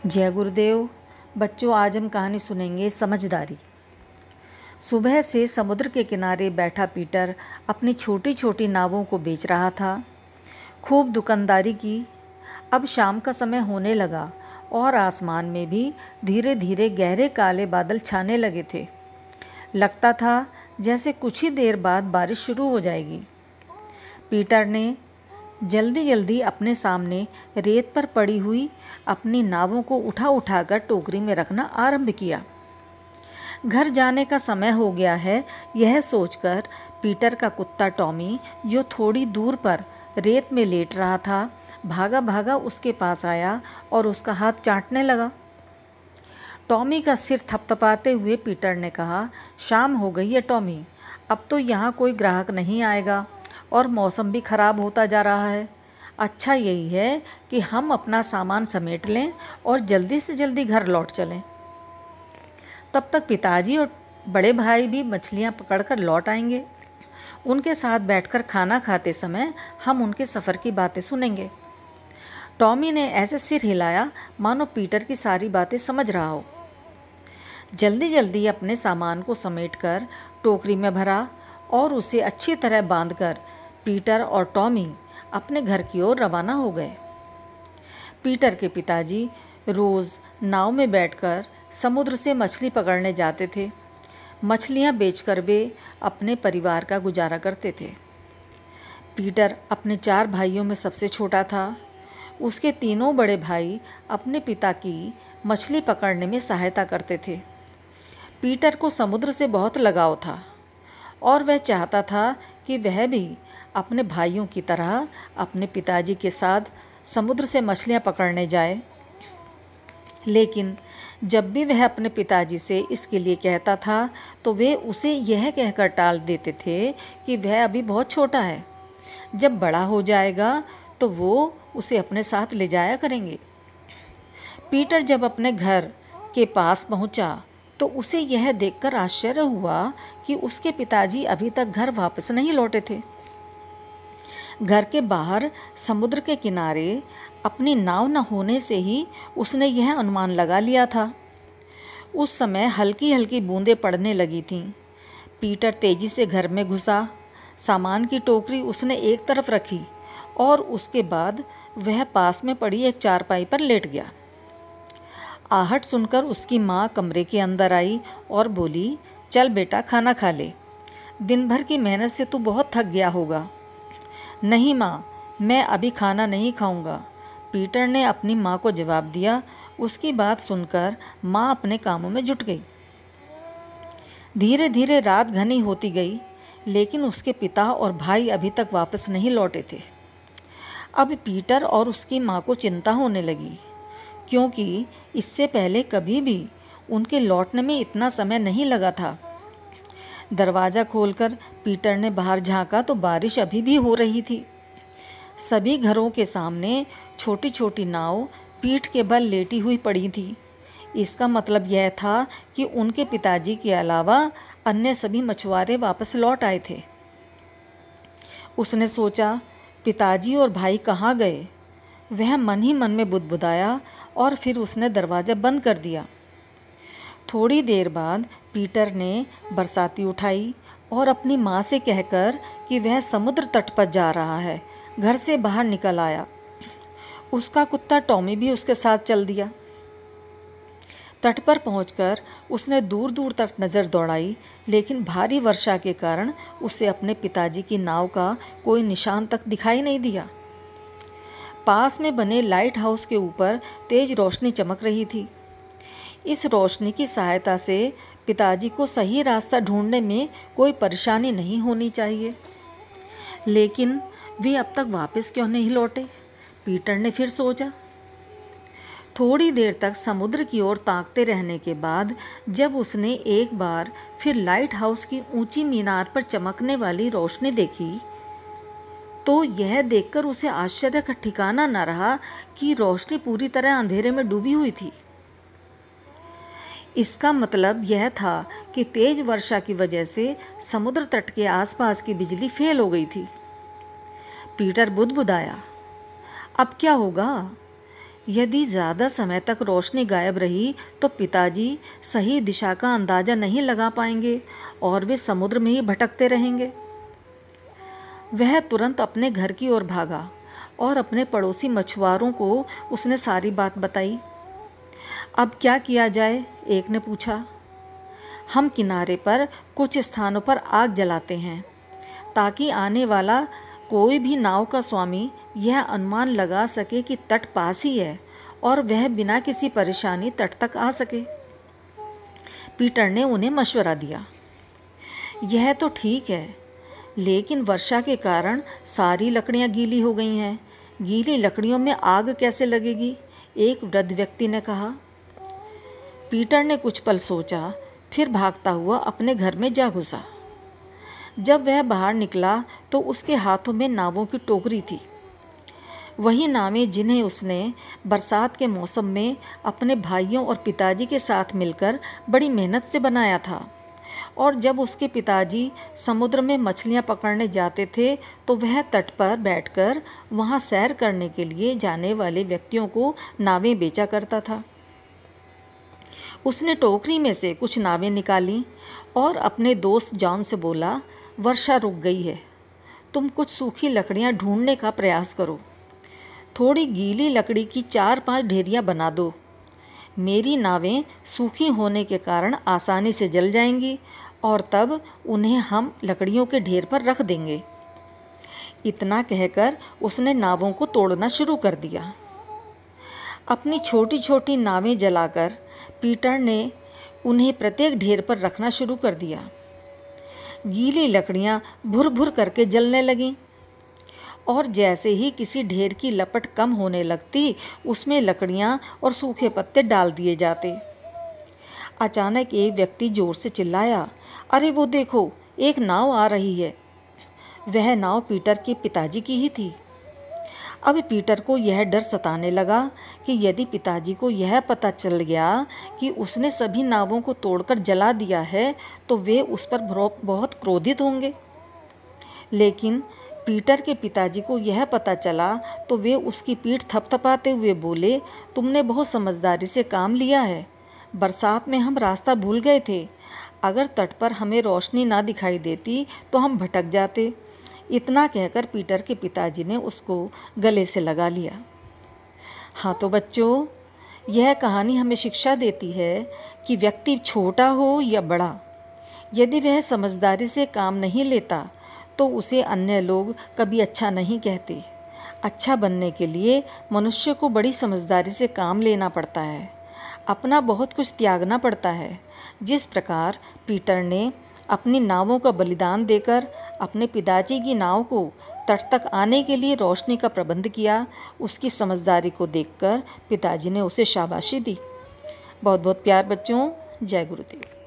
जय गुरुदेव। बच्चों, आज हम कहानी सुनेंगे समझदारी। सुबह से समुद्र के किनारे बैठा पीटर अपनी छोटी छोटी नावों को बेच रहा था। खूब दुकानदारी की। अब शाम का समय होने लगा और आसमान में भी धीरे धीरे गहरे काले बादल छाने लगे थे। लगता था जैसे कुछ ही देर बाद बारिश शुरू हो जाएगी। पीटर ने जल्दी जल्दी अपने सामने रेत पर पड़ी हुई अपनी नावों को उठा उठाकर टोकरी में रखना आरंभ किया। घर जाने का समय हो गया है, यह सोचकर पीटर का कुत्ता टॉमी, जो थोड़ी दूर पर रेत में लेट रहा था, भागा भागा उसके पास आया और उसका हाथ चाटने लगा। टॉमी का सिर थपथपाते हुए पीटर ने कहा, शाम हो गई है टॉमी, अब तो यहाँ कोई ग्राहक नहीं आएगा और मौसम भी ख़राब होता जा रहा है। अच्छा यही है कि हम अपना सामान समेट लें और जल्दी से जल्दी घर लौट चलें। तब तक पिताजी और बड़े भाई भी मछलियाँ पकड़कर लौट आएंगे। उनके साथ बैठकर खाना खाते समय हम उनके सफ़र की बातें सुनेंगे। टॉमी ने ऐसे सिर हिलाया मानो पीटर की सारी बातें समझ रहा हो। जल्दी जल्दी अपने सामान को समेटकर टोकरी में भरा और उसे अच्छी तरह बांधकर पीटर और टॉमी अपने घर की ओर रवाना हो गए। पीटर के पिताजी रोज़ नाव में बैठकर समुद्र से मछली पकड़ने जाते थे। मछलियाँ बेचकर वे अपने परिवार का गुजारा करते थे। पीटर अपने 4 भाइयों में सबसे छोटा था। उसके तीनों बड़े भाई अपने पिता की मछली पकड़ने में सहायता करते थे। पीटर को समुद्र से बहुत लगाव था और वह चाहता था कि वह भी अपने भाइयों की तरह अपने पिताजी के साथ समुद्र से मछलियाँ पकड़ने जाए। लेकिन जब भी वह अपने पिताजी से इसके लिए कहता था तो वे उसे यह कहकर टाल देते थे कि वह अभी बहुत छोटा है, जब बड़ा हो जाएगा तो वो उसे अपने साथ ले जाया करेंगे। पीटर जब अपने घर के पास पहुंचा तो उसे यह देखकर आश्चर्य हुआ कि उसके पिताजी अभी तक घर वापस नहीं लौटे थे। घर के बाहर समुद्र के किनारे अपनी नाव न होने से ही उसने यह अनुमान लगा लिया था। उस समय हल्की हल्की बूंदें पड़ने लगी थीं। पीटर तेजी से घर में घुसा। सामान की टोकरी उसने एक तरफ रखी और उसके बाद वह पास में पड़ी एक चारपाई पर लेट गया। आहट सुनकर उसकी माँ कमरे के अंदर आई और बोली, चल बेटा, खाना खा ले। दिन भर की मेहनत से तू बहुत थक गया होगा। नहीं माँ, मैं अभी खाना नहीं खाऊंगा, पीटर ने अपनी माँ को जवाब दिया। उसकी बात सुनकर माँ अपने कामों में जुट गई। धीरे धीरे रात घनी होती गई, लेकिन उसके पिता और भाई अभी तक वापस नहीं लौटे थे। अब पीटर और उसकी माँ को चिंता होने लगी, क्योंकि इससे पहले कभी भी उनके लौटने में इतना समय नहीं लगा था। दरवाज़ा खोलकर पीटर ने बाहर झांका तो बारिश अभी भी हो रही थी। सभी घरों के सामने छोटी छोटी नाव पीठ के बल लेटी हुई पड़ी थी। इसका मतलब यह था कि उनके पिताजी के अलावा अन्य सभी मछुआरे वापस लौट आए थे। उसने सोचा, पिताजी और भाई कहाँ गए? वह मन ही मन में बुदबुदाया और फिर उसने दरवाज़ा बंद कर दिया। थोड़ी देर बाद पीटर ने बरसाती उठाई और अपनी माँ से कहकर कि वह समुद्र तट पर जा रहा है, घर से बाहर निकल आया। उसका कुत्ता टॉमी भी उसके साथ चल दिया। तट पर पहुंचकर उसने दूर दूर तक नज़र दौड़ाई, लेकिन भारी वर्षा के कारण उसे अपने पिताजी की नाव का कोई निशान तक दिखाई नहीं दिया। पास में बने लाइट हाउस के ऊपर तेज रोशनी चमक रही थी। इस रोशनी की सहायता से पिताजी को सही रास्ता ढूंढने में कोई परेशानी नहीं होनी चाहिए। लेकिन वे अब तक वापस क्यों नहीं लौटे? पीटर ने फिर सोचा। थोड़ी देर तक समुद्र की ओर ताकते रहने के बाद जब उसने एक बार फिर लाइट हाउस की ऊंची मीनार पर चमकने वाली रोशनी देखी तो यह देखकर उसे आश्चर्य का ठिकाना न रहा कि रोशनी पूरी तरह अंधेरे में डूबी हुई थी। इसका मतलब यह था कि तेज वर्षा की वजह से समुद्र तट के आसपास की बिजली फेल हो गई थी। पीटर बुदबुदाया, अब क्या होगा? यदि ज़्यादा समय तक रोशनी गायब रही तो पिताजी सही दिशा का अंदाज़ा नहीं लगा पाएंगे और वे समुद्र में ही भटकते रहेंगे। वह तुरंत अपने घर की ओर भागा और अपने पड़ोसी मछुआरों को उसने सारी बात बताई। अब क्या किया जाए? एक ने पूछा। हम किनारे पर कुछ स्थानों पर आग जलाते हैं ताकि आने वाला कोई भी नाव का स्वामी यह अनुमान लगा सके कि तट पास ही है और वह बिना किसी परेशानी तट तक आ सके। पीटर ने उन्हें मशवरा दिया। यह तो ठीक है, लेकिन वर्षा के कारण सारी लकड़ियां गीली हो गई हैं। गीली लकड़ियों में आग कैसे लगेगी? एक वृद्ध व्यक्ति ने कहा। पीटर ने कुछ पल सोचा, फिर भागता हुआ अपने घर में जा घुसा। जब वह बाहर निकला तो उसके हाथों में नावों की टोकरी थी। वही नावें जिन्हें उसने बरसात के मौसम में अपने भाइयों और पिताजी के साथ मिलकर बड़ी मेहनत से बनाया था। और जब उसके पिताजी समुद्र में मछलियां पकड़ने जाते थे तो वह तट पर बैठकर वहां सैर करने के लिए जाने वाले व्यक्तियों को नावें बेचा करता था। उसने टोकरी में से कुछ नावें निकालीं और अपने दोस्त जॉन से बोला, वर्षा रुक गई है, तुम कुछ सूखी लकड़ियां ढूंढने का प्रयास करो। थोड़ी गीली लकड़ी की 4-5 ढेरियां बना दो। मेरी नावें सूखी होने के कारण आसानी से जल जाएंगी और तब उन्हें हम लकड़ियों के ढेर पर रख देंगे। इतना कहकर उसने नावों को तोड़ना शुरू कर दिया। अपनी छोटी छोटी नावें जलाकर पीटर ने उन्हें प्रत्येक ढेर पर रखना शुरू कर दिया। गीली लकड़ियां भुर भुर करके जलने लगीं और जैसे ही किसी ढेर की लपट कम होने लगती, उसमें लकड़ियां और सूखे पत्ते डाल दिए जाते। अचानक एक व्यक्ति जोर से चिल्लाया, अरे वो देखो, एक नाव आ रही है। वह नाव पीटर के पिताजी की ही थी। अब पीटर को यह डर सताने लगा कि यदि पिताजी को यह पता चल गया कि उसने सभी नावों को तोड़कर जला दिया है तो वे उस पर बहुत क्रोधित होंगे। लेकिन पीटर के पिताजी को यह पता चला तो वे उसकी पीठ थपथपाते हुए बोले, तुमने बहुत समझदारी से काम लिया है। बरसात में हम रास्ता भूल गए थे। अगर तट पर हमें रोशनी ना दिखाई देती तो हम भटक जाते। इतना कहकर पीटर के पिताजी ने उसको गले से लगा लिया। हाँ तो बच्चों, यह कहानी हमें शिक्षा देती है कि व्यक्ति छोटा हो या बड़ा, यदि वह समझदारी से काम नहीं लेता तो उसे अन्य लोग कभी अच्छा नहीं कहते। अच्छा बनने के लिए मनुष्य को बड़ी समझदारी से काम लेना पड़ता है, अपना बहुत कुछ त्यागना पड़ता है। जिस प्रकार पीटर ने अपनी नावों का बलिदान देकर अपने पिताजी की नाव को तट तक आने के लिए रोशनी का प्रबंध किया, उसकी समझदारी को देखकर पिताजी ने उसे शाबाशी दी। बहुत बहुत प्यार बच्चों। जय गुरुदेव।